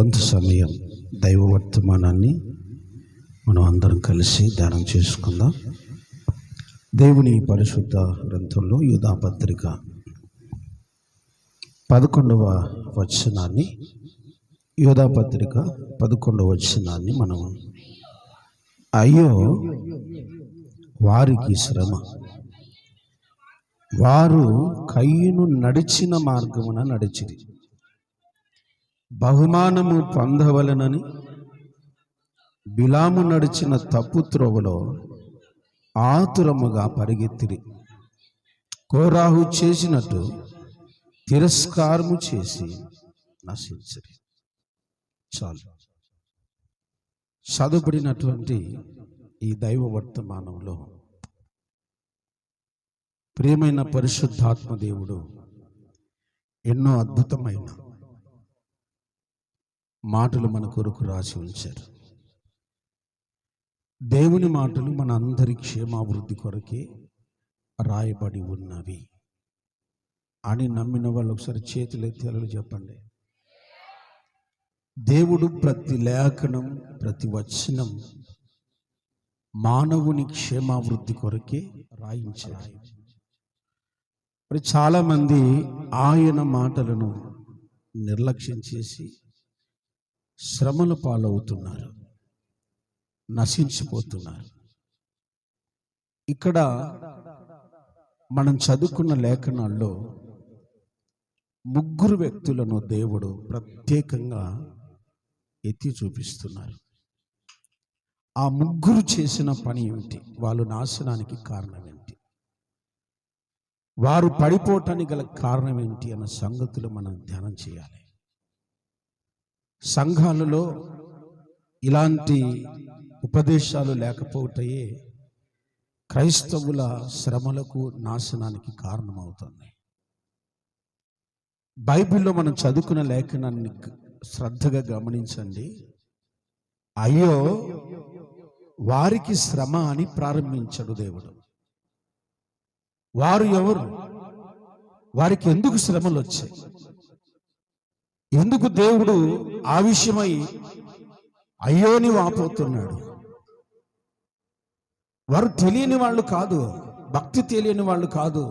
కొంత సమయం దైవ వర్తమానాన్ని మనం అందరం కలిసి ధ్యానం చేసుకుందాం. దేవుని పరిశుద్ధ గ్రంథంలో యూదా పత్రిక 11వ వచనాన్ని, యూదా పత్రిక 11వ వచనాన్ని మనం అయ్యో వారికి శ్రమ, వారు కయ్యూను నడిచిన మార్గమున నడిచిరి, బహుమానము పొందవలెనని బిలాము నడిచిన తప్పు త్రోవలో ఆతురముగా పరిగెత్తిరి. కోరాహు చేసినట్టు తిరస్కారము చేసి నశించిరి. చాలు. చదువుబడినటువంటి ఈ దైవ వర్తమానంలో ప్రియమైన పరిశుద్ధాత్మ దేవుడు ఎన్నో అద్భుతమైన మాటలు మన కొరకు రాసి ఉంచారు. దేవుని మాటలు మన అందరి క్షేమాభివృద్ధి కొరకే రాయబడి ఉన్నవి అని నమ్మిన వాళ్ళు ఒకసారి చేతులెత్తి అలా చెప్పండి. దేవుడు ప్రతి లేఖనం, ప్రతి వచనం మానవుని క్షేమాభివృద్ధి కొరకే రాయించారు. మరి చాలామంది ఆయన మాటలను నిర్లక్ష్యం చేసి శ్రమల పాలవుతున్నారు, నశించిపోతున్నారు. ఇక్కడ మనం చదువుకున్న లేఖనాల్లో 3 వ్యక్తులను దేవుడు ప్రత్యేకంగా ఎత్తి చూపిస్తున్నారు. ఆ 3 చేసిన పని ఏమిటి? వాళ్ళు నాశనానికి కారణం ఏంటి? వారు పడిపోవటానికి గల కారణం ఏంటి అన్న సంగతులు మనం ధ్యానం చేయాలి. సంఘాలలో ఇలాంటి ఉపదేశాలు లేకపోవటయే క్రైస్తవుల శ్రమలకు, నాశనానికి కారణమవుతున్నాయి. బైబిల్లో మనం చదువుకున్న లేఖనాన్ని శ్రద్ధగా గమనించండి. అయ్యో వారికి శ్రమ అని ప్రారంభించాడు దేవుడు. వారు ఎవరు? వారికి ఎందుకు శ్రమలు వచ్చాయి? ఎందుకు దేవుడు ఆ విషయమై అయ్యోని వాపోతున్నాడు? వారు తెలియని వాళ్ళు కాదు, భక్తి తెలియని వాళ్ళు కాదు,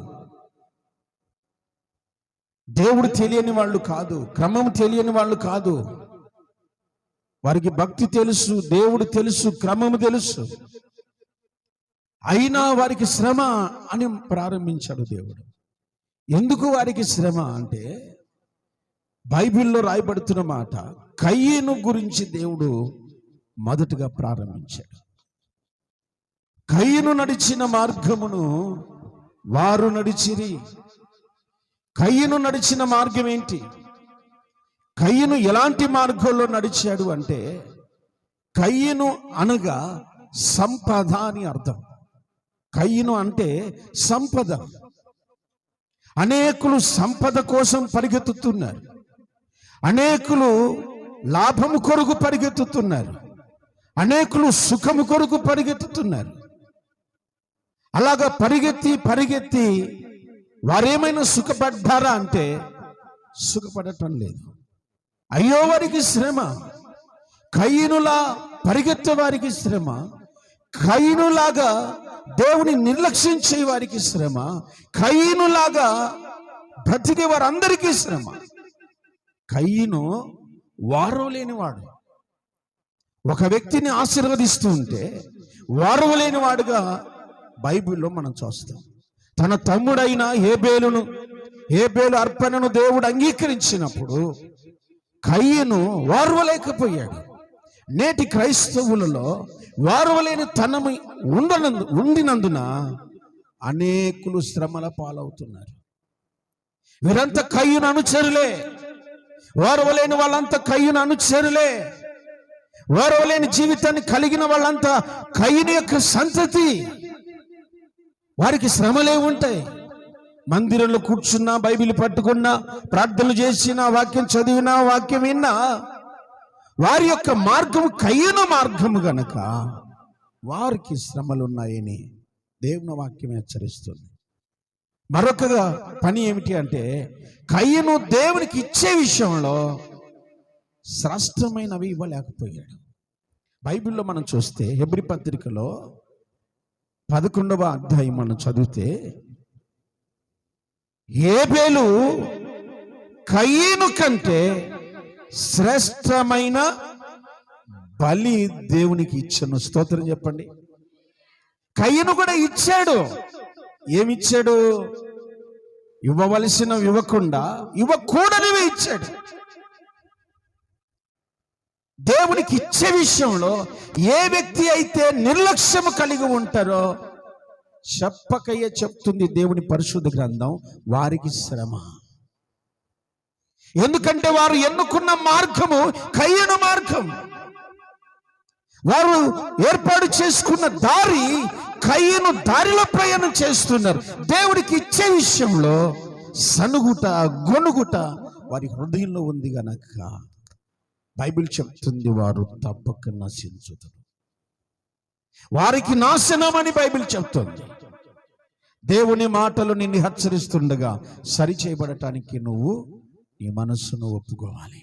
దేవుడు తెలియని వాళ్ళు కాదు, క్రమం తెలియని వాళ్ళు కాదు. వారికి భక్తి తెలుసు, దేవుడు తెలుసు, క్రమము తెలుసు. అయినా వారికి శ్రమ అని ప్రారంభించాడు దేవుడు. ఎందుకు వారికి శ్రమ అంటే బైబిల్లో రాయబడుతున్న మాట, కయ్యూను గురించి దేవుడు మొదటగా ప్రారంభించాడు. కయ్యూను నడిచిన మార్గమును వారు నడిచిరి. కయ్యూను నడిచిన మార్గం ఏంటి? కయ్యూను ఎలాంటి మార్గంలో నడిచాడు అంటే, కయ్యూను అనగా సంపద అని అర్థం. కయ్యూను అంటే సంపద. అనేకులు సంపద కోసం పరిగెత్తుతున్నారు, అనేకులు లాభము కొరకు పరిగెత్తుతున్నారు, అనేకులు సుఖము కొరకు పరిగెత్తుతున్నారు. అలాగా పరిగెత్తి వారేమైనా సుఖపడ్డారా అంటే సుఖపడటం లేదు. అయ్యో వారికి శ్రమ. కయ్యూనులా పరిగెత్తే వారికి శ్రమ, కయ్యూనులాగా దేవుని నిర్లక్ష్యించే వారికి శ్రమ, కయ్యూనులాగా బ్రతికే వారందరికీ శ్రమ. కయ్యూను వారవలేనివాడు. ఒక వ్యక్తిని ఆశీర్వదిస్తూ ఉంటే వారవలేనివాడుగా బైబిల్లో మనం చూస్తాం. తన తమ్ముడైన హేబేలు అర్పణను దేవుడు అంగీకరించినప్పుడు కయ్యూను వారవలేకపోయాడు. నేటి క్రైస్తవులలో వారవలేని తనము ఉండినందున అనేకులు శ్రమల పాలవుతున్నారు. వీరంతా కయ్యూను అనుచరులే. వారవలేని వాళ్ళంతా కయ్యూను అనుచరులే. వారవలేని జీవితాన్ని కలిగిన వాళ్ళంతా కయ్యూను యొక్క సంతతి. వారికి శ్రమలే ఉంటాయి. మందిరంలో కూర్చున్నా, బైబిల్ పట్టుకున్నా, ప్రార్థనలు చేసినా, వాక్యం చదివినా, వాక్యం విన్నా, వారి యొక్క మార్గము కయ్యూను మార్గము గనక వారికి శ్రమలు ఉన్నాయని దేవుని వాక్యం హెచ్చరిస్తుంది. మరొక పని ఏమిటి అంటే, కయ్యూను దేవునికి ఇచ్చే విషయంలో శ్రేష్టమైనవి ఇవ్వలేకపోయాడు. బైబిల్లో మనం చూస్తే హెబ్రీ పత్రికలో 11వ అధ్యాయం మనం చదివితే హేబెలు కయీను కంటే శ్రేష్టమైన బలి దేవునికి ఇచ్చాను. స్తోత్రం చెప్పండి. కయీను కూడా ఇచ్చాడు. ఏమిచ్చాడు? ఇవ్వవలసిన ఇవ్వకుండా ఇవ్వకూడనివి ఇచ్చాడు. దేవునికి ఇచ్చే విషయంలో ఏ వ్యక్తి అయితే నిర్లక్ష్యము కలిగి ఉంటారో చెప్పకయ్యే చెప్తుంది దేవుని పరిశుద్ధ గ్రంథం, వారికి శ్రమ. ఎందుకంటే వారు ఎన్నుకున్న మార్గము కయీను మార్గం. వారు ఏర్పాటు చేసుకున్న దారి కయీను దారిలో ప్రయాణం చేస్తున్నారు. దేవుడికి ఇచ్చే విషయంలో సనుగుట గొనుగుట వారి హృదయంలో ఉంది గనక బైబిల్ చెప్తుంది వారు తప్పక నశించుతారు. వారికి నాశనం అని బైబిల్ చెప్తుంది. దేవుని మాటలు నిన్ను హెచ్చరిస్తుండగా సరి చేయబడటానికి నువ్వు నీ మనస్సును ఒప్పుకోవాలి.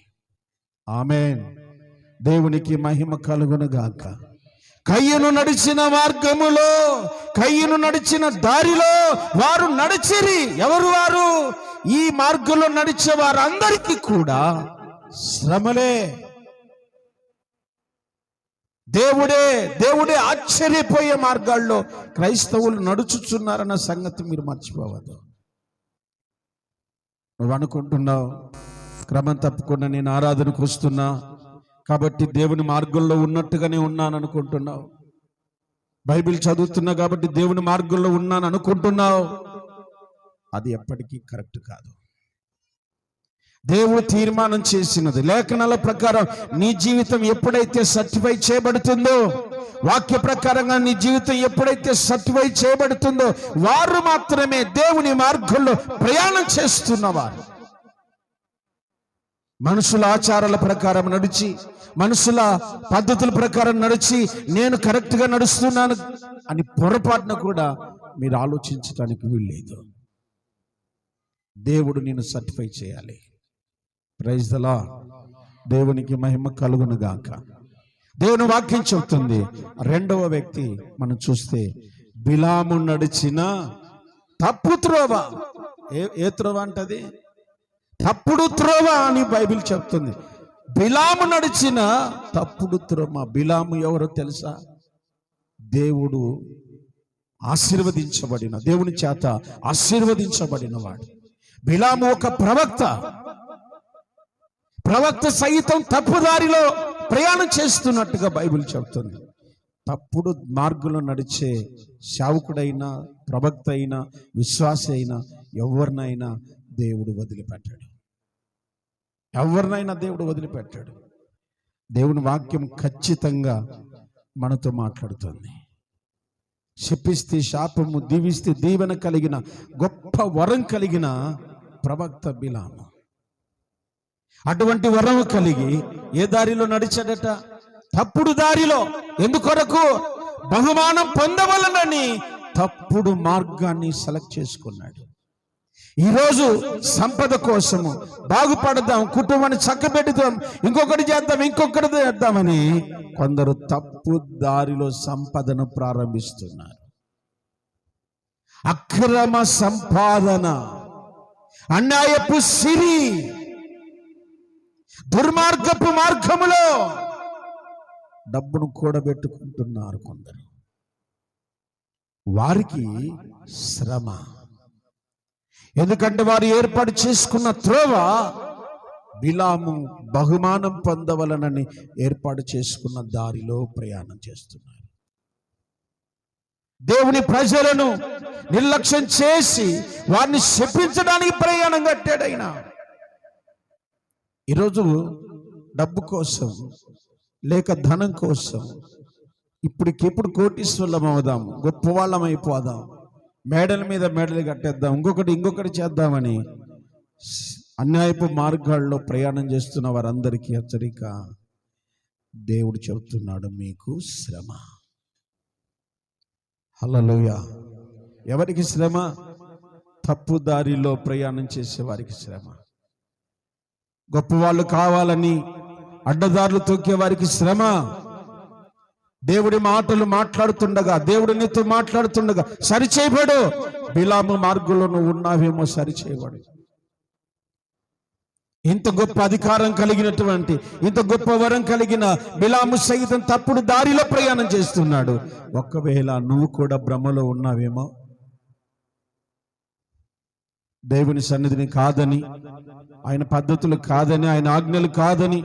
ఆమేన్. దేవునికి మహిమ కలుగును గాక. కయ్యను నడిచిన మార్గములో, కయ్యను నడిచిన దారిలో వారు నడిచిరి. ఎవరు వారు? ఈ మార్గంలో నడిచే వారందరికీ కూడా శ్రమలే. దేవుడే ఆశ్చర్యపోయే మార్గాల్లో క్రైస్తవులు నడుచుచున్నారన్న సంగతి మీరు మర్చిపోవద్దు. నువ్వు అనుకుంటున్నావు క్రమం తప్పకుండా నేను ఆరాధనకు వస్తున్నా కాబట్టి దేవుని మార్గంలో ఉన్నట్టుగానే ఉన్నాను అనుకుంటున్నావు. బైబిల్ చదువుతున్నా కాబట్టి దేవుని మార్గంలో ఉన్నాను అనుకుంటున్నావు. అది ఎప్పటికీ కరెక్ట్ కాదు. దేవుడు తీర్మానం చేసినది లేఖనాల ప్రకారం నీ జీవితం ఎప్పుడైతే సర్టిఫై చేయబడుతుందో, వాక్య ప్రకారంగా నీ జీవితం ఎప్పుడైతే సర్టిఫై చేయబడుతుందో వారు మాత్రమే దేవుని మార్గంలో ప్రయాణం చేస్తున్నవారు. మనుషుల ఆచారాల ప్రకారం నడిచి, మనుషుల పద్ధతుల ప్రకారం నడిచి నేను కరెక్ట్గా నడుస్తున్నాను అని పొరపాటున కూడా మీరు ఆలోచించడానికి వీల్లేదు. దేవుడు నిన్ను సర్టిఫై చేయాలి. Praise the lord. దేవునికి మహిమ కలుగును గాక. దేవుని వాక్యం చెప్తుంది. రెండవ వ్యక్తి మనం చూస్తే బిలాము నడిచిన తప్పు త్రోవ. ఏ త్రోవ అంటది? తప్పుడు త్రోవ అని బైబిల్ చెప్తుంది. బిలాము నడిచిన తప్పుడు త్రోవ. బిలాము ఎవరో తెలుసా? దేవుడు ఆశీర్వదించబడిన, దేవుని చేత ఆశీర్వదించబడిన వాడు. బిలాము ఒక ప్రవక్త సైతం తప్పుదారిలో ప్రయాణం చేస్తున్నట్టుగా బైబిల్ చెప్తుంది. తప్పుడు మార్గంలో నడిచే సేవకుడైనా, ప్రవక్త అయినా, విశ్వాస అయినా ఎవరినైనా దేవుడు వదిలిపెట్టాడు. ఎవరినైనా దేవుడు వదిలిపెట్టాడు. దేవుని వాక్యం ఖచ్చితంగా మనతో మాట్లాడుతుంది. శపిస్తే శాపము, దీవిస్తే దీవెన కలిగిన గొప్ప వరం కలిగిన ప్రవక్త బిలాము. అటువంటి వరం కలిగి ఏ దారిలో నడిచాడట? తప్పుడు దారిలో. ఎందుకొరకు? బహుమానం పొందవలనని తప్పుడు మార్గాన్ని సెలెక్ట్ చేసుకున్నాడు. ఈరోజు సంపద కోసము, బాగుపడదాం, కుటుంబాన్ని చక్కబెడదాం, ఇంకొకటి చేద్దామని కొందరు తప్పు దారిలో సంపదను ప్రారంభిస్తున్నారు. అక్రమ సంపాదన, అన్యాయపు సిరి, దుర్మార్గపు మార్గములో డబ్బును కూడబెట్టుకుంటున్నారు కొందరు. వారికి శ్రమ. ఎందుకంటే వారు ఏర్పాటు చేసుకున్న త్రోవ బిలాము బహుమానం పొందవలనని ఏర్పాటు చేసుకున్న దారిలో ప్రయాణం చేస్తున్నారు. దేవుని ప్రజలను నిర్లక్ష్యం చేసి వారిని శపించడానికి ప్రయాణం కట్టాడైనా. ఈరోజు డబ్బు కోసం లేక ధనం కోసం ఇప్పటికిప్పుడు కోటీశ్వరులం అవుదాం, గొప్ప వాళ్ళం అయిపోదాం, మేడల మీద మేడలు కట్టేద్దాం, ఇంకొకటి చేద్దామని అన్యాయపు మార్గాల్లో ప్రయాణం చేస్తున్న వారందరికీ హెచ్చరిక. దేవుడు చెబుతున్నాడు, మీకు శ్రమ. హల్లెలూయా. ఎవరికి శ్రమ? తప్పు దారిలో ప్రయాణం చేసే వారికి శ్రమ. గొప్పవాళ్ళు కావాలని అడ్డదారులు తొక్కే వారికి శ్రమ. దేవుడి మాటలు మాట్లాడుతుండగా, దేవుడి నీతో మాట్లాడుతుండగా సరిచేయబడు. బిలాము మార్గంలో నువ్వు ఉన్నావేమో, సరిచేయబడు. ఇంత గొప్ప అధికారం కలిగినటువంటి, ఇంత గొప్ప వరం కలిగిన బిలాము సైతం తప్పుడు దారిలో ప్రయాణం చేస్తున్నాడు. ఒకవేళ నువ్వు కూడా భ్రమలో ఉన్నావేమో, దేవుని సన్నిధిని కాదని, ఆయన పద్ధతులు కాదని, ఆయన ఆజ్ఞలు కాదని,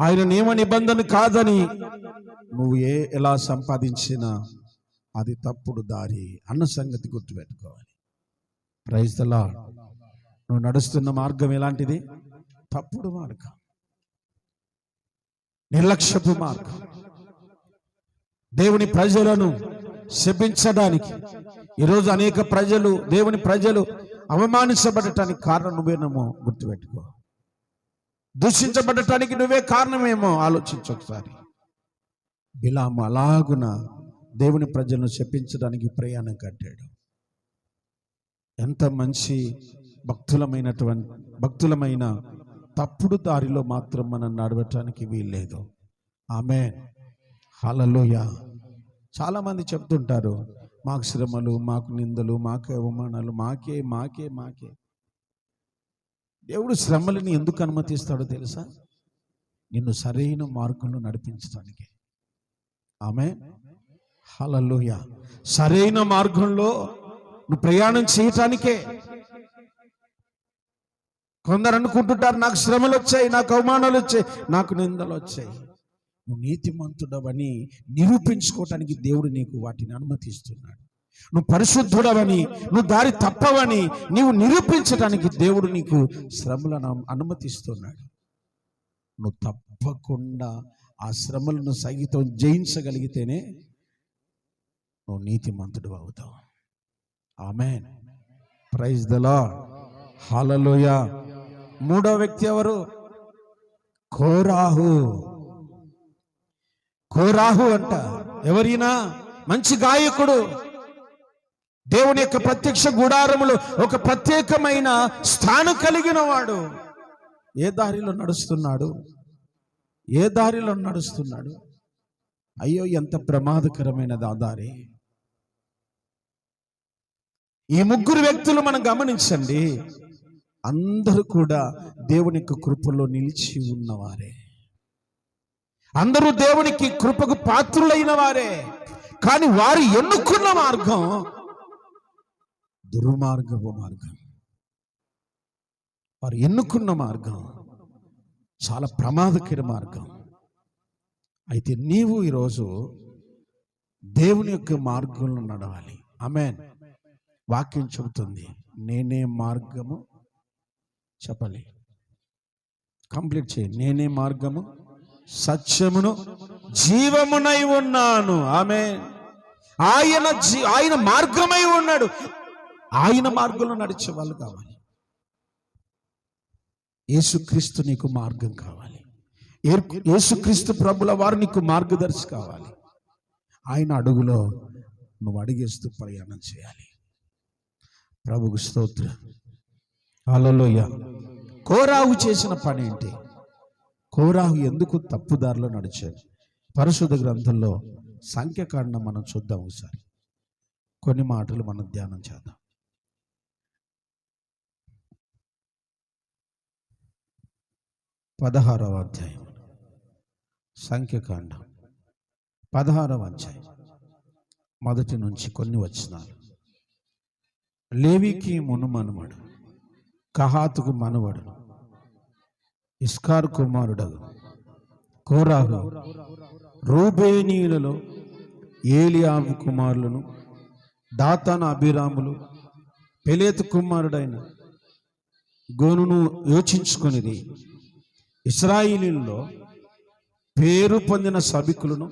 ఆయన నియమ నిబంధన కాదని నువ్వు ఎలా సంపాదించినా అది తప్పుడు దారి అన్న సంగతి గుర్తుపెట్టుకోవాలి. Praise the lord. నువ్వు నడుస్తున్న మార్గం ఎలాంటిది? తప్పుడు మార్గం, నిర్లక్ష్యపు మార్గం. దేవుని ప్రజలను శపించడానికి ఈరోజు అనేక ప్రజలు, దేవుని ప్రజలు అవమానించబడటానికి కారణం నువ్వేనేమో గుర్తుపెట్టుకో. దూషించబడటానికి నువ్వే కారణమేమో ఆలోచించు ఒకసారి. బిలాము అలాగున దేవుని ప్రజలను శపించడానికి ప్రయాణం కట్టాడు. ఎంత మంచి భక్తులమైన తప్పుడు దారిలో మాత్రం మనం నడవటానికి వీల్లేదు. ఆమేన్, హల్లెలూయా. చాలా మంది చెప్తుంటారు, మాకు శ్రమలు, మాకు నిందలు, మాకే అవమానాలు, మాకే మాకే మాకే. దేవుడు శ్రమలని ఎందుకు అనుమతిస్తాడో తెలుసా? నిన్ను సరైన మార్గంలో నడిపించడానికి. ఆమేన్, హల్లెలూయా. సరైన మార్గంలో నువ్వు ప్రయాణం చేయటానికే. కొందరు అనుకుంటుంటారు, నాకు శ్రమలు వచ్చాయి, నాకు అవమానాలు వచ్చాయి, నాకు నిందలు వచ్చాయి. నువ్వు నీతిమంతుడవని నిరూపించుకోవటానికి దేవుడు నీకు వాటిని అనుమతిస్తున్నాడు. నువ్వు పరిశుద్ధుడవని, నువ్వు దారి తప్పవని నీవు నిరూపించటానికి దేవుడు నీకు శ్రమలను అనుమతిస్తున్నాడు. నువ్వు తప్పకుండా ఆ శ్రమలను సైతం జయించగలిగితేనే నువ్వు నీతిమంతుడు అవుతావు. ఆమేన్, ప్రైజ్ ది లార్డ్, హల్లెలూయా. మూడో వ్యక్తి ఎవరు? కోరాహు. కోరాహు అంట ఎవరైనా మంచి గాయకుడు, దేవుని యొక్క ప్రత్యక్ష గుడారములో ఒక ప్రత్యేకమైన స్థానం కలిగిన వాడు. ఏ దారిలో నడుస్తున్నాడు? ఏ దారిలో నడుస్తున్నాడు? అయ్యో, ఎంత ప్రమాదకరమైనది ఆ దారి. ఈ ముగ్గురు వ్యక్తులు మనం గమనించండి, అందరూ కూడా దేవుని యొక్క కృపలో నిలిచి ఉన్నవారే. అందరూ దేవునికి కృపకు పాత్రులైన వారే. కానీ వారు ఎన్నుకున్న మార్గం దుర్మార్గపు మార్గం. వారు ఎన్నుకున్న మార్గం చాలా ప్రమాదకర మార్గం. అయితే నీవు ఈరోజు దేవుని యొక్క మార్గంలో నడవాలి. ఆమేన్. వాక్యం చెబుతుంది, నేనే మార్గము. చెప్పాలి, కంప్లీట్ చేయి. నేనే మార్గము, సత్యమును, జీవమునై ఉన్నాను. ఆమేన్. ఆయన మార్గమై ఉన్నాడు. ఆయన మార్గంలో నడిచే వాళ్ళు కావాలి. యేసుక్రీస్తు నీకు మార్గం కావాలి. యేసుక్రీస్తు ప్రభుల వారు నీకు మార్గదర్శి కావాలి. ఆయన అడుగులో నువ్వు అడిగేస్తూ ప్రయాణం చేయాలి. ప్రభుకు స్తోత్రం, హల్లెలూయా. కోరాహు చేసిన పని ఏంటి? కోరాహు ఎందుకు తప్పుదారిలో నడిచాడు? పరిశుద్ధ గ్రంథంలో సంఖ్యాకాండం మనం చూద్దాం ఒకసారి. కొన్ని మాటలు మనం ధ్యానం చేద్దాం. 16వ అధ్యాయం, సంఖ్యాకాండం 16వ అధ్యాయం మొదటి నుంచి కొన్ని వచనాలు. లేవికి మునుమనుమడు, కహాతుకు మనవడు, ఇస్కార్ కుమారుడగు కోరాహు రూబేనీయులలో ఏలియాబు కుమారులను, దాతాను, అబీరాములు, పెలేతు కుమారుడైన గోనును యోచించుకొనిది. ఇశ్రాయేలీయుల్లో పేరు పొందిన సభికులను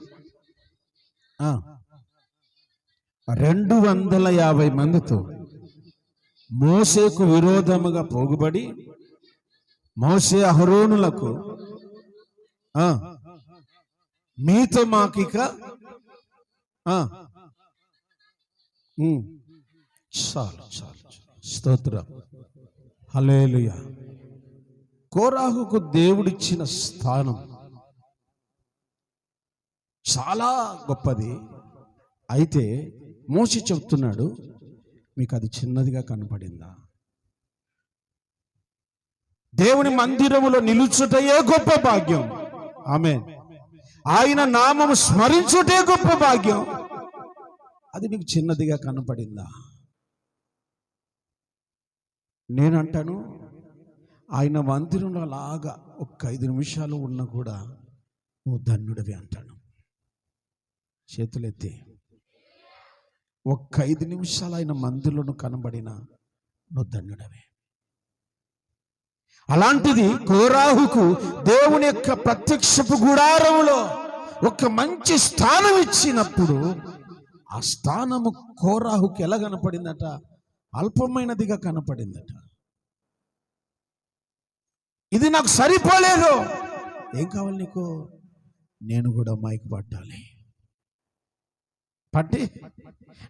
250 మందితో మోసేకు విరోధముగా పోగుబడి, మోసే అహరోనులకు మీతో మాకిక చాలు చాలు. స్తోత్రం, హల్లెలూయా. కోరాహుకు దేవుడిచ్చిన స్థానం చాలా గొప్పది. అయితే మోషే చెప్తున్నాడు, మీకు అది చిన్నదిగా కనపడిందా? దేవుని మందిరములో నిలుచుటయే గొప్ప భాగ్యం. ఆమేన్. ఆయన నామము స్మరించుటే గొప్ప భాగ్యం. అది నీకు చిన్నదిగా కనపడిందా? నేనంటాను, ఆయన మందిరంలో అలాగా ఒక్క 5 నిమిషాలు ఉన్నా కూడా నువ్వు ధన్యుడివి అంటాను. చేతులెత్తి ఒక్క 5 నిమిషాలు ఆయన మందిరంలో కనబడినా నువ్వు ధన్యుడవే. అలాంటిది కోరాహుకు దేవుని యొక్క ప్రత్యక్షపు గుడారములో ఒక మంచి స్థానం ఇచ్చినప్పుడు ఆ స్థానము కోరాహుకు ఎలా కనపడిందట? అల్పమైనదిగా కనపడిందట. ఇది నాకు సరిపోలేదు. ఏం కావాలి నీకు? నేను కూడా మైక్ పట్టాలి, పట్టి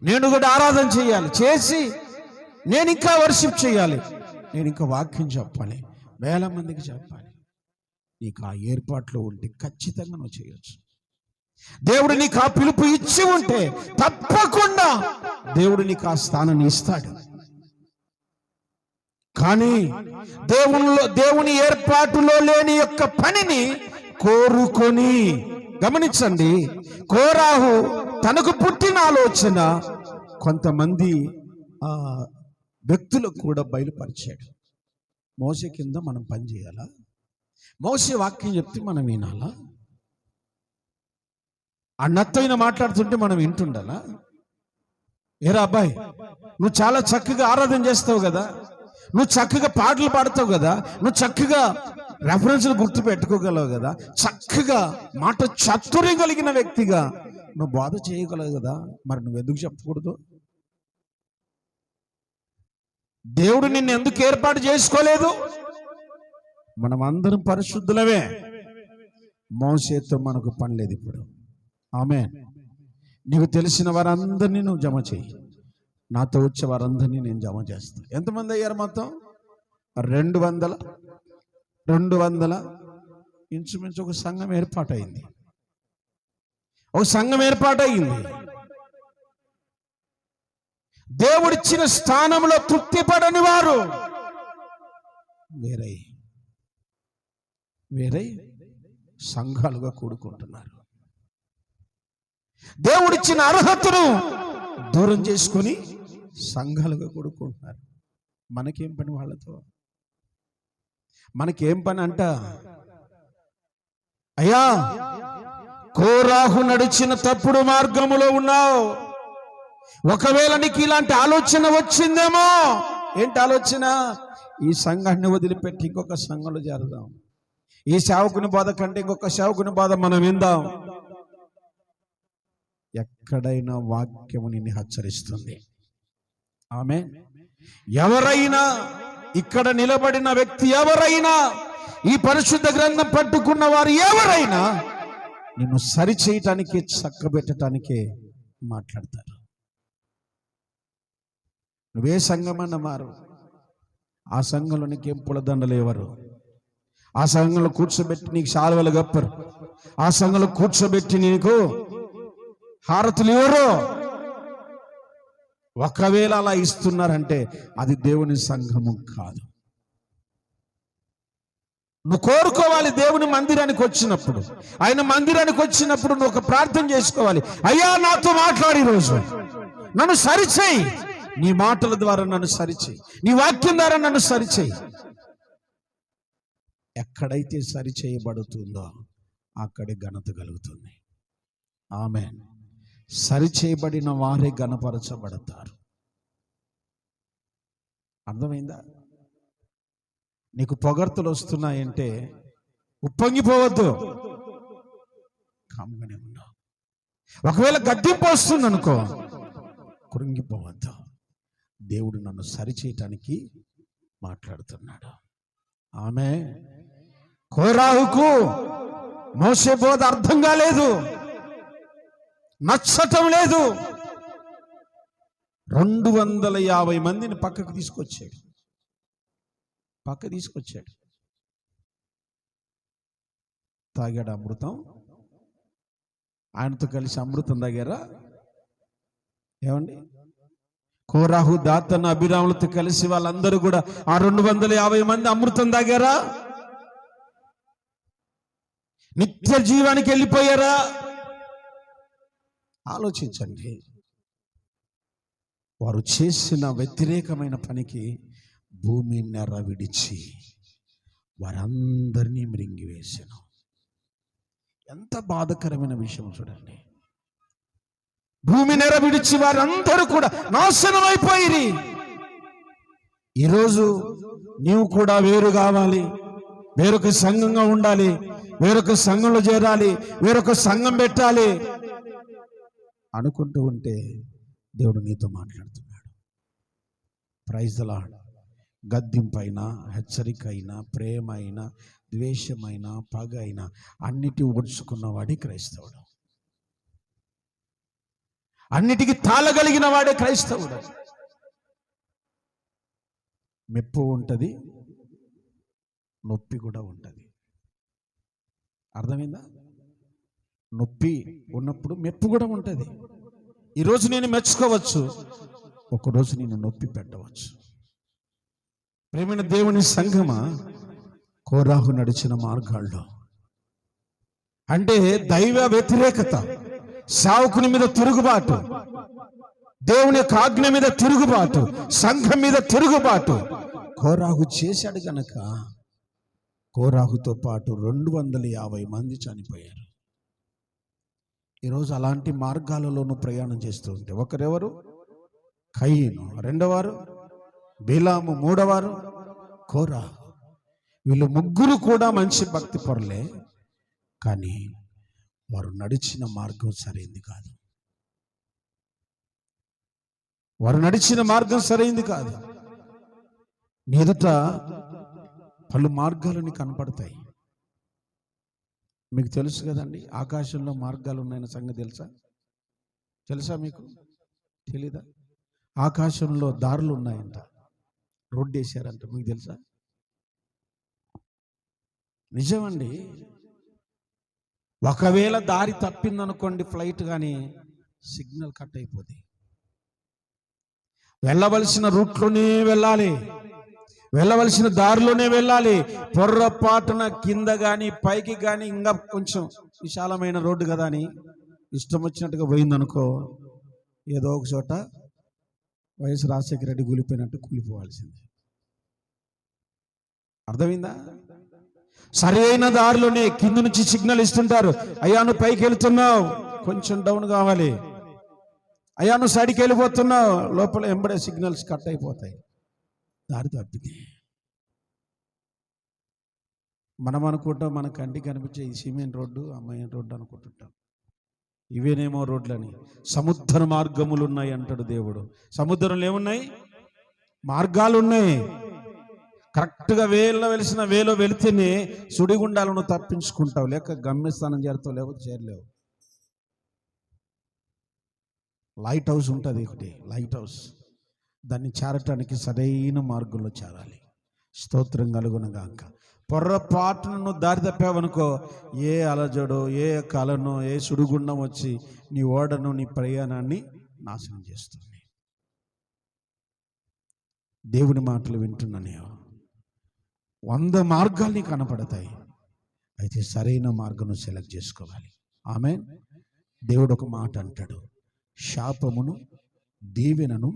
నేను కూడా ఆరాధన చేయాలి, చేసి నేను ఇంకా వర్షిప్ చేయాలి, నేను ఇంకా వాక్యం చెప్పాలి, వేల మందికి చెప్పాలి. నీకు ఆ ఏర్పాట్లు ఉంటే ఖచ్చితంగా నువ్వు చేయొచ్చు. దేవుడు నీకు ఆ పిలుపు ఇచ్చి ఉంటే తప్పకుండా దేవుడు నీకు ఆ స్థానాన్ని ఇస్తాడు. కానీ దేవుని ఏర్పాటులో లేని యొక్క పనిని కోరుకొని, గమనించండి, కోరాహు తనకు పుట్టిన ఆలోచన కొంతమంది వ్యక్తులకు కూడా బయలుపరిచాడు. మోసే కింద మనం పని చేయాలా? మోసే వాక్యం చెప్తే మనం వినాలా? ఆ నత్తైన మాట్లాడుతుంటే మనం వింటుండాలా? ఏరా అబ్బాయి, నువ్వు చాలా చక్కగా ఆరాధన చేస్తావు కదా, నువ్వు చక్కగా పాటలు పాడతావు కదా, నువ్వు చక్కగా రెఫరెన్స్లు గుర్తు పెట్టుకోగలవు కదా, చక్కగా మాట చాతుర్యం కలిగిన వ్యక్తిగా నువ్వు బోధ చేయగలవు కదా, మరి నువ్వు ఎందుకు చెప్పకూడదు? దేవుడు నిన్ను ఎందుకు ఏర్పాటు చేసుకోలేదు? మనం అందరం పరిశుద్ధులమే. మోసేతో మనకు పని లేదు ఇప్పుడు. ఆమేన్. నీకు తెలిసిన వారందరినీ నువ్వు జమ చేయి, నాతో వచ్చే వారందరినీ నేను జమ చేస్తాను. ఎంతమంది అయ్యారు మొత్తం? 200 ఇంచుమించు ఒక సంఘం ఏర్పాటైంది. ఒక సంఘం ఏర్పాటయింది. దేవుడిచ్చిన స్థానంలో తృప్తి పడని వారు వేరై సంఘాలుగా కూడుకుంటున్నారు. దేవుడిచ్చిన అర్హతను దూరం చేసుకొని సంఘాలుగా కూడుకుంటున్నారు. మనకేం పని వాళ్ళతో? మనకేం పని అంట? అయ్యా, కోరాహు నడిచిన తప్పుడు మార్గములో ఉన్నావు. ఒకవేళ నీకు ఇలాంటి ఆలోచన వచ్చిందేమో. ఏంటి ఆలోచన? ఈ సంఘాన్ని వదిలిపెట్టి ఇంకొక సంఘంలో చేరదాం, ఈ సేవకుని బోధ కంటే ఇంకొక సేవకుని బోధ మనం విందాం. ఎక్కడైనా వాక్యము నిన్ను హెచ్చరిస్తుంది. ఆమేన్. ఎవరైనా, ఇక్కడ నిలబడిన వ్యక్తి ఎవరైనా, ఈ పరిశుద్ధ గ్రంథం పట్టుకున్న వారు ఎవరైనా నిన్ను సరి చేయటానికి, చక్కబెట్టడానికే మాట్లాడతారు. నువ్వే సంఘమన్న మారు, ఆ సంఘంలో నీకేం పులదండలు ఎవరు? ఆ సంఘంలో కూర్చోబెట్టి నీకు శాలువలు గప్పరు, ఆ సంఘంలో కూర్చోబెట్టి నీకు హారతులు ఎవరు? ఒకవేళ అలా ఇస్తున్నారంటే అది దేవుని సంఘము కాదు. నువ్వు కోరుకోవాలి. దేవుని మందిరానికి వచ్చినప్పుడు, ఆయన మందిరానికి వచ్చినప్పుడు నువ్వు ఒక ప్రార్థన చేసుకోవాలి. అయ్యా, నాతో మాట్లాడి రోజు నన్ను సరిచేయి, నీ మాటల ద్వారా నన్ను సరిచేయి, నీ వాక్యం ద్వారా నన్ను సరిచేయి. ఎక్కడైతే సరి చేయబడుతుందో అక్కడే ఘనత కలుగుతుంది. ఆమేన్. సరిచేయబడిన వారే ఘనపరచబడతారు. అర్థమైందా? నీకు పొగడ్తలు వస్తున్నాయంటే ఉప్పొంగిపోవద్దు, కామ్గానే ఉన్నావు. ఒకవేళ గద్దింపు వస్తుంది అనుకో, కృంగిపోవద్దు. దేవుడు నన్ను సరిచేయటానికి మాట్లాడుతున్నాడు. ఆమె కోరాహుకు మోసే బోధ అర్థం కాలేదు, నచ్చటం లేదు. 250 మందిని పక్కకు తీసుకొచ్చాడు. తాగాడు అమృతం, ఆయనతో కలిసి అమృతం తాగారా? ఏమండి, కోరాహు, దాతను, అభిరాములతో కలిసి వాళ్ళందరూ కూడా ఆ 250 మంది అమృతం తాగారా? నిత్య జీవానికి వెళ్ళిపోయారా? ఆలోచించండి. వారు చేసిన వ్యతిరేకమైన పనికి భూమి నెర విడిచి వారందరినీ మృంగివేశాను. ఎంత బాధకరమైన విషయం చూడండి. భూమి నెర విడిచి వారందరూ కూడా నాశనం అయిపోయి. ఈరోజు నీవు కూడా వేరు కావాలి, వేరొక సంఘంగా ఉండాలి, వేరొక సంఘంలో చేరాలి, వేరొక సంఘం పెట్టాలి అనుకుంటూ ఉంటే దేవుడు నీతో మాట్లాడుతున్నాడు. Praise the lord. గద్దింపైనా, హెచ్చరిక అయినా, ప్రేమ అయినా, ద్వేషమైన, పగ అయినా అన్నిటి ఓడ్చుకున్నవాడే క్రైస్తవుడు. అన్నిటికీ తాళగలిగిన వాడే క్రైస్తవుడు. మెప్పు ఉంటుంది, నొప్పి కూడా ఉంటుంది. అర్థమైందా? నొప్పి ఉన్నప్పుడు మెప్పు కూడా ఉంటుంది. ఈరోజు నేను మెచ్చుకోవచ్చు, ఒకరోజు నేను నొప్పి పెట్టవచ్చు. ప్రేమైన దేవుని సంఘమా, కోరాహు నడిచిన మార్గాల్లో అంటే దైవ వ్యతిరేకత, సావుకుని మీద తిరుగుబాటు, దేవుని యొక్క ఆజ్ఞ మీద తిరుగుబాటు, సంఘం మీద తిరుగుబాటు కోరాహు చేశాడు గనక కోరాహుతో పాటు 250 మంది చనిపోయారు. ఈరోజు అలాంటి మార్గాలలోనూ ప్రయాణం చేస్తూ ఉంటే ఒకరెవరు? కయీను, రెండోవారు బిలాము, మూడోవారు కోరాహు. వీళ్ళు ముగ్గురు కూడా మంచి భక్తి పరులే, కానీ వారు నడిచిన మార్గం సరైంది కాదు. వారు నడిచిన మార్గం సరైంది కాదు. నీ ఎదుట పలు మార్గాలు నీకు కనపడతాయి. మీకు తెలుసు కదండి, ఆకాశంలో మార్గాలు ఉన్నాయన్న సంగతి తెలుసా మీకు? తెలీదా? ఆకాశంలో దారులు ఉన్నాయంట, రోడ్డు వేసారంట. మీకు తెలుసా? నిజమండి. ఒకవేళ దారి తప్పిందనుకోండి ఫ్లైట్, కానీ సిగ్నల్ కట్ అయిపోతుంది. వెళ్ళవలసిన రూట్లోనే వెళ్ళాలి, వెళ్ళవలసిన దారిలోనే వెళ్ళాలి. పొర్రపాటున కింద కానీ పైకి కానీ ఇంకా కొంచెం విశాలమైన రోడ్డు కదా అని ఇష్టం వచ్చినట్టుగా పోయిందనుకో, ఏదో ఒక చోట వైఎస్ రాజశేఖర రెడ్డి కూలిపోయినట్టు కూలిపోవాల్సింది. అర్థమైందా? సరి అయిన దారిలోనే కింద నుంచి సిగ్నల్ ఇస్తుంటారు. అయ్యా నువ్వు పైకి వెళ్తున్నావు, కొంచెం డౌన్ కావాలి. అయ్యా నువ్వు సైడ్కి వెళ్ళిపోతున్నావు, లోపల ఎంబడే సిగ్నల్స్ కట్ అయిపోతాయి. దారి తప్పితే మనం అనుకుంటాం, మన కంటికి కనిపించే ఈ సిమెంట్ రోడ్డు, అమ్మాయి రోడ్డు అనుకుంటుంటాం. ఇవేనేమో రోడ్లని. సముద్ర మార్గములు ఉన్నాయి అంటాడు దేవుడు. సముద్రంలో ఏమున్నాయి? మార్గాలు ఉన్నాయి. కరెక్ట్గా వెళ్ళవలసిన వేలో వెళితేనే సుడిగుండాలను తప్పించుకుంటావు, లేక గమ్యస్థానం చేరుతావు, లేకపోతే చేరలేవు. లైట్ హౌస్ ఉంటుంది ఒకటి, లైట్ హౌస్. దాన్ని చేరటానికి సరైన మార్గంలో చేరాలి. స్తోత్రం కలుగునగాక. పొర్రపాటును దారి తప్పావనుకో, ఏ అలజడో, ఏ కలనో, ఏ సుడిగుండం వచ్చి నీ ఓడను, నీ ప్రయాణాన్ని నాశనం చేస్తుంది. దేవుని మాటలు వింటున్నానే 100 మార్గాలు నీకు కనపడతాయి. అయితే సరైన మార్గం సెలెక్ట్ చేసుకోవాలి. ఆమేన్. దేవుడు ఒక మాట అంటాడు, శాపమును దీవెనను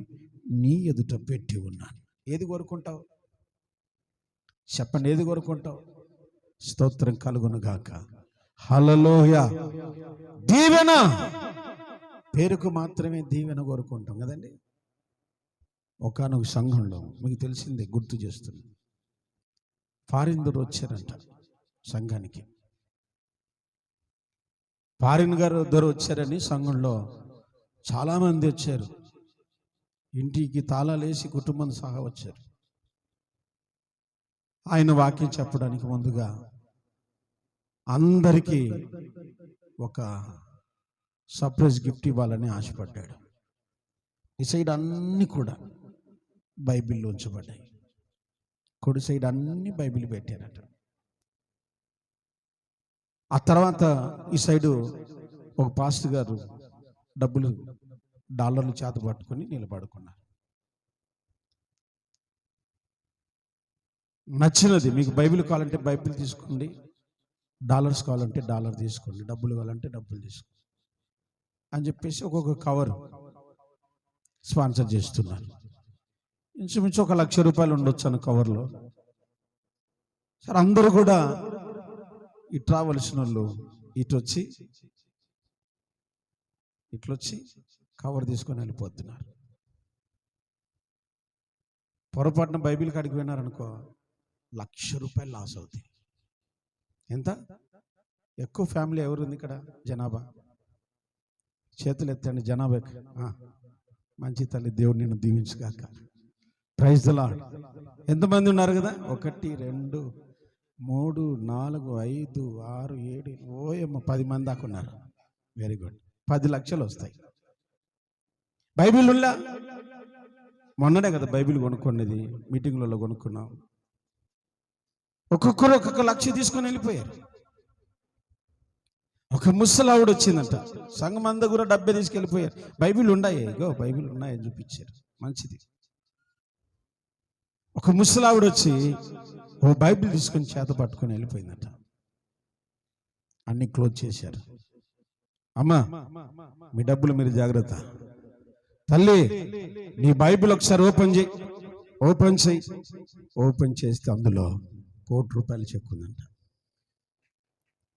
నీ ఎదుట పెట్టి ఉన్నాను. ఏది కోరుకుంటావు? చెప్పండి, ఏది కోరుకుంటావు? స్తోత్రం కలుగునుగాక. హల్లెలూయా. దీవెన, పేరుకు మాత్రమే దీవెన కోరుకుంటాం కదండి. ఒకానొక సంఘంలో మీకు తెలిసిందే, గుర్తు చేస్తుంది, ఫారిన్ గారు వచ్చారంట సంఘానికి. ఫారిన్ గారు ఇద్దరు వచ్చారని సంఘంలో చాలామంది వచ్చారు. ఇంటికి తాళాలేసి కుటుంబం సహా వచ్చారు. ఆయన వాక్యం చెప్పడానికి ముందుగా అందరికీ ఒక సర్ప్రైజ్ గిఫ్ట్ ఇవ్వాలని ఆశపడ్డాడు. ఈ సైడ్ అన్నీ కూడా బైబిల్లో ఉంచబడ్డాయి, కుడి సైడ్ అన్ని బైబిల్ పెట్టారట. ఆ తర్వాత ఈ సైడు ఒక పాస్టర్ గారు డాలర్లు చేత పట్టుకొని నిలబడుకున్నారు. నచ్చినది మీకు బైబిల్ కావాలంటే బైబిల్ తీసుకోండి, డాలర్స్ కావాలంటే డాలర్ తీసుకోండి, డబ్బులు కావాలంటే డబ్బులు తీసుకోండి అని చెప్పేసి ఒక్కొక్క కవర్ స్పాన్సర్ చేస్తున్నారు. ఇంచుమించు 1,00,000 రూపాయలు ఉండొచ్చు అన్న కవర్లో. సరే, అందరూ కూడా ఇటు రావలసిన వాళ్ళు ఇట్లొచ్చి కవర్ తీసుకొని వెళ్ళిపోతున్నారు. పొరపాటున బైబిల్ కాడికి పోయినారనుకో, 1,00,000 రూపాయలు లాస్ అవుతాయి. ఎంత ఎక్కువ ఫ్యామిలీ ఎవరుంది ఇక్కడ? జనాభా చేతులు ఎత్తండి. జనాభా మంచి తల్లి, దేవుడు నిన్ను దీవించుగాక. Praise the lord. ఎంతమంది ఉన్నారు కదా? 1 2 3 4 5 6 7 ఓయమ్మ 10 మంది దాకా ఉన్నారు. Very good. 10 లక్షలు వస్తాయి. బైబిల్ ఉల్లా మొన్ననే కదా బైబిల్ కొనుక్కున్నది, మీటింగ్లలో కొనుక్కున్నాం. ఒక్కొక్కరు 1,00,000 తీసుకొని వెళ్ళిపోయారు. ఒక ముసలావిడ వచ్చిందంట, సంఘం అంతా కూడా 70 తీసుకెళ్ళిపోయారు. బైబిల్ ఉన్నాయి, బైబిల్ ఉన్నాయని చూపించారు. మంచిది. ఒక ముసలావిడ వచ్చి ఓ బైబిల్ తీసుకొని చేత పట్టుకొని వెళ్ళిపోయిందట. అన్ని క్లోజ్ చేశారు. అమ్మా, మీ డబ్బులు మీరు జాగ్రత్త. తల్లి, నీ బైబిల్ ఒకసారి ఓపెన్ చేయి. ఓపెన్ చేస్తే అందులో 1,00,00,000 రూపాయలు చెక్ ఉందంట.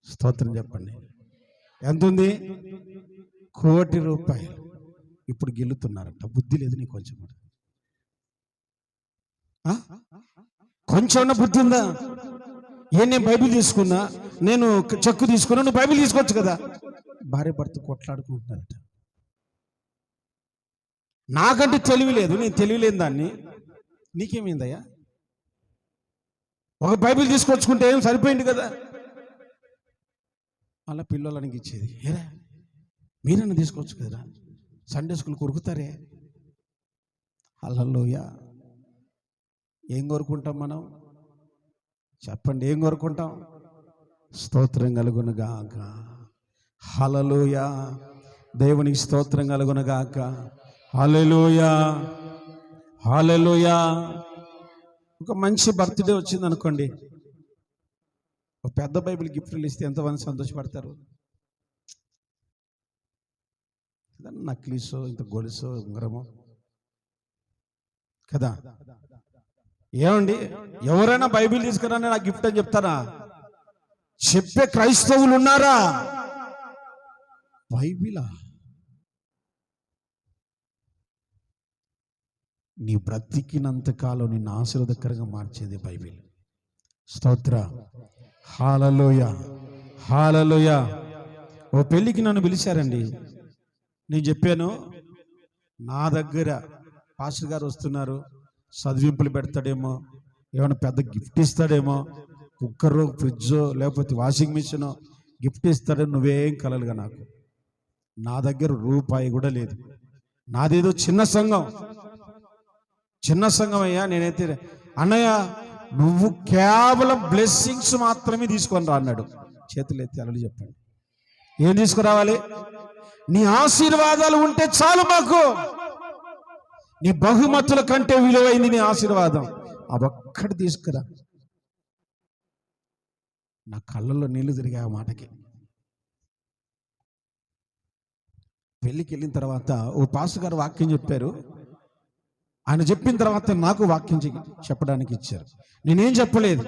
స్తోత్రం చెప్పండి. ఎంత ఉంది? 1,00,00,000 రూపాయలు. ఇప్పుడు గెలుతున్నారంట. బుద్ధి లేదు నీకు కొంచెం కూడా? కొంచెం బుద్ధి ఉందా? నేను బైబిల్ తీసుకున్నా, నేను చెక్కు తీసుకున్నా, నువ్వు బైబిల్ తీసుకోవచ్చు కదా. భార్య భర్త కొట్లాడుకుంటున్నారట. నాకంటే తెలివి లేదు, నేను తెలివి లేని దాన్ని. నీకేమైందయ్యా? ఒక బైబిల్ తీసుకొచ్చుకుంటే ఏం సరిపోయింది కదా. అలా పిల్లలనికి ఇచ్చేది. ఏరా, మీరన్నా తీసుకోవచ్చు కదరా, సండే స్కూల్ కొరుకుతారే. హల్లెలూయా. ఏం కోరుకుంటాం మనం? చెప్పండి, ఏం కోరుకుంటాం? స్తోత్రం కలుగునుగాక. హల్లెలూయా. దేవునికి స్తోత్రం కలుగునుగాక. హల్లెలూయా, హల్లెలూయా. ఒక మంచి బర్త్డే వచ్చింది అనుకోండి, ఒక పెద్ద బైబిల్ గిఫ్ట్లు ఇస్తే ఎంతమంది సంతోషపడతారు? నక్లీసో, ఇంత గొలుసో, ఉంగరమో కదా. ఏమండి, ఎవరైనా బైబిల్ తీసుకురాని నాకు గిఫ్ట్ అని చెప్తారా? చెప్పే క్రైస్తవులు ఉన్నారా? బైబిలా? నీ బ్రతికినంత కాలం నిన్ను ఆశీర్వాదకరంగా మార్చేది బైబిల్. స్తోత్ర. హల్లెలూయా, హల్లెలూయా. ఓ పెళ్ళికి నన్ను పిలిచారండి. నేను చెప్పాను, నా దగ్గర పాస్టర్ గారు వస్తున్నారు, చదివింపులు పెడతాడేమో, ఏమైనా పెద్ద గిఫ్ట్ ఇస్తాడేమో, కుక్కరు, ఫ్రిడ్జో, లేకపోతే వాషింగ్ మిషనో గిఫ్ట్ ఇస్తాడేమో. నువ్వేం కలలుగా నాకు. నా దగ్గర రూపాయి కూడా లేదు. నాదేదో చిన్న సంఘం అయ్యా. నేనైతే, అన్నయ్య నువ్వు కేవలం బ్లెస్సింగ్స్ మాత్రమే తీసుకొని రా అన్నాడు. చేతులు ఎత్తి అలలు చెప్పండి. ఏం తీసుకురావాలి? నీ ఆశీర్వాదాలు ఉంటే చాలు మాకు. నీ బహుమతుల కంటే విలువైంది నీ ఆశీర్వాదం. అవొక్కటి తీసుకురా. నా కళ్ళల్లో నీళ్లు తిరిగా ఆ మాటకి. పెళ్ళికి వెళ్ళిన తర్వాత ఓ పాస్టర్ గారు వాక్యం చెప్పారు. ఆయన చెప్పిన తర్వాత నాకు వాక్యం చెప్పడానికి ఇచ్చారు. నేనేం చెప్పలేదు.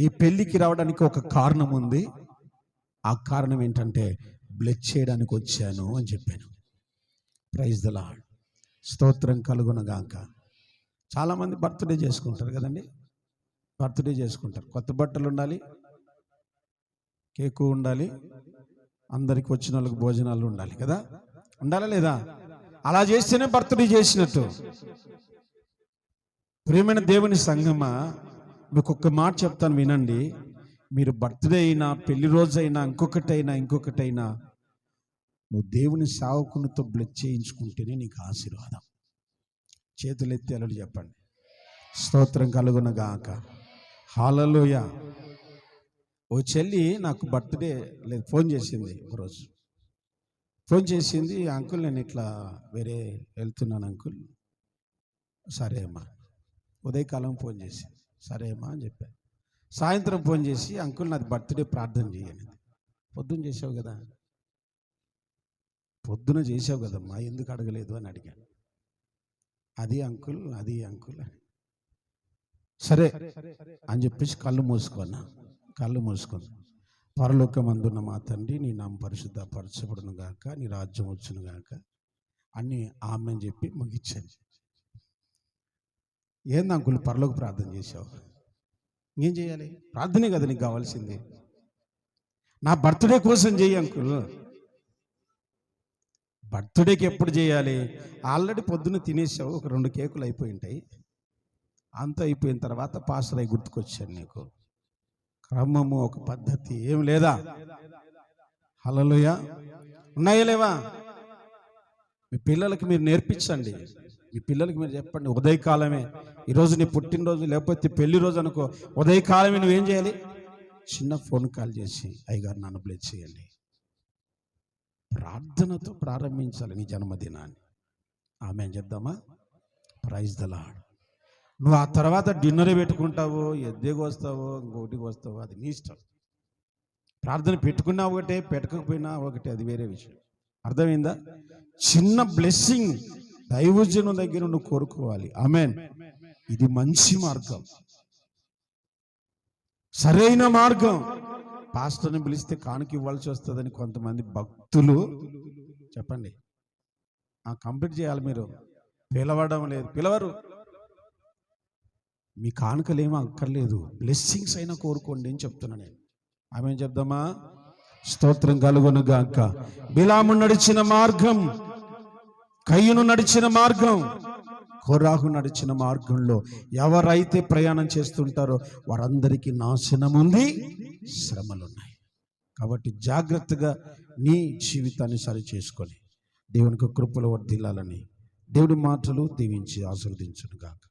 ఈ పెళ్ళికి రావడానికి ఒక కారణం ఉంది. ఆ కారణం ఏంటంటే బ్లెస్ చేయడానికి వచ్చాను అని చెప్పాను. Praise the lord. స్తోత్రం కలుగునుగాక. చాలామంది బర్త్డే చేసుకుంటారు కదండి. బర్త్డే చేసుకుంటారు. కొత్త బట్టలు ఉండాలి, కేకు ఉండాలి, అందరికి వచ్చిన వాళ్ళకి భోజనాలు ఉండాలి కదా. ఉండాలా లేదా? అలా చేస్తేనే బర్త్డే చేసినట్టు. ప్రియమైన దేవుని సంగమా, మీకు ఒక్క మాట చెప్తాను వినండి. మీరు బర్త్డే అయినా, పెళ్లి రోజైనా, ఇంకొకటైనా నువ్వు దేవుని సేవకునితో బ్లెస్ చేయించుకుంటేనే నీకు ఆశీర్వాదం. చేతులు ఎత్తి అలలు చెప్పండి. స్తోత్రం కలుగునుగాక. హల్లెలూయా. ఓ చెల్లి నాకు బర్త్డే లేదు ఫోన్ చేసింది ఒకరోజు. ఫోన్ చేసింది, అంకుల్ నేను ఇట్లా వేరే వెళ్తున్నాను అంకుల్. సరే అమ్మా. ఉదయకాలం ఫోన్ చేసి సరే అమ్మా అని చెప్పాను. సాయంత్రం ఫోన్ చేసి అంకుల్ నాది బర్త్డే ప్రార్థన చేయని. పొద్దున చేసావు కదా, పొద్దున చేసావు కదమ్మా, ఎందుకు అడగలేదు అని అడిగాను. అది అంకుల్ సరే అని చెప్పేసి కళ్ళు మూసుకొని పరలోకమందున్న మా తండ్రి నీ నామం పరిశుద్ధపరచబడును గాక, నీ రాజ్యం వచ్చును గాక అన్ని ఆమె అని చెప్పి ముగించాను. ఏంది అంకుల్ పరలోక ప్రార్థన చేసావు? ఏం చేయాలి? ప్రార్థనే కదా నీకు కావాల్సింది. నా బర్త్డే కోసం చేయి అంకుల్. బర్త్డేకి ఎప్పుడు చేయాలి? ఆల్రెడీ పొద్దున్న తినేసావు, ఒక 2 కేకులు అయిపోయి ఉంటాయి. అంత అయిపోయిన తర్వాత పాస్టర్ అయి గుర్తుకొచ్చాను నీకు. క్రమము ఒక పద్ధతి ఏం లేదా? హల్లెలూయా. ఉన్నాయా లేవా? మీ పిల్లలకి మీరు నేర్పించండి. మీ పిల్లలకి మీరు చెప్పండి, ఉదయకాలమే ఈరోజు నీ పుట్టినరోజు లేకపోతే పెళ్లి రోజు అనుకో, ఉదయకాలమే నువ్వేం చేయాలి? చిన్న ఫోన్ కాల్ చేసి అయ్యగారు నన్ను బ్లెస్ చేయండి. ప్రార్థనతో ప్రారంభించాలి నీ జన్మదినాన్ని. ఆమె చెప్దామా? Praise the lord. నువ్వు ఆ తర్వాత డిన్నర్ పెట్టుకుంటావో, ఎద్దేకి వస్తావో, ఇంకోటికి వస్తావో, అది నీ ఇష్టం. ప్రార్థన పెట్టుకున్నా ఒకటే, పెట్టకపోయినా ఒకటే, అది వేరే విషయం. అర్థమైందా? చిన్న బ్లెస్సింగ్ దైవజనం దగ్గర నువ్వు కోరుకోవాలి. ఆమేన్. ఇది మంచి మార్గం, సరైన మార్గం. పాస్టర్ని పిలిస్తే కానుక ఇవ్వాల్సి వస్తుందని కొంతమంది భక్తులు చెప్పండి కంప్లీట్ చేయాలి. మీరు పిలవడం లేదు, పిలవరు. మీ కానుకలేమో అక్కర్లేదు, బ్లెస్సింగ్స్ అయినా కోరుకోండి అని చెప్తున్నా నేను. ఆమె చెప్దామా? స్తోత్రం కలుగును గాక. బిలాము నడిచిన మార్గం, కయ్యను నడిచిన మార్గం, కోరాహు నడిచిన మార్గంలో ఎవరైతే ప్రయాణం చేస్తుంటారో వారందరికీ నాశనం ఉంది, శ్రమలున్నాయి. కాబట్టి జాగ్రత్తగా నీ జీవితాన్ని సరి చేసుకొని దేవునికి కృపలో వర్ధిల్లాలని దేవుడి మాటలు దీవించి ఆశీర్వదించును గాక.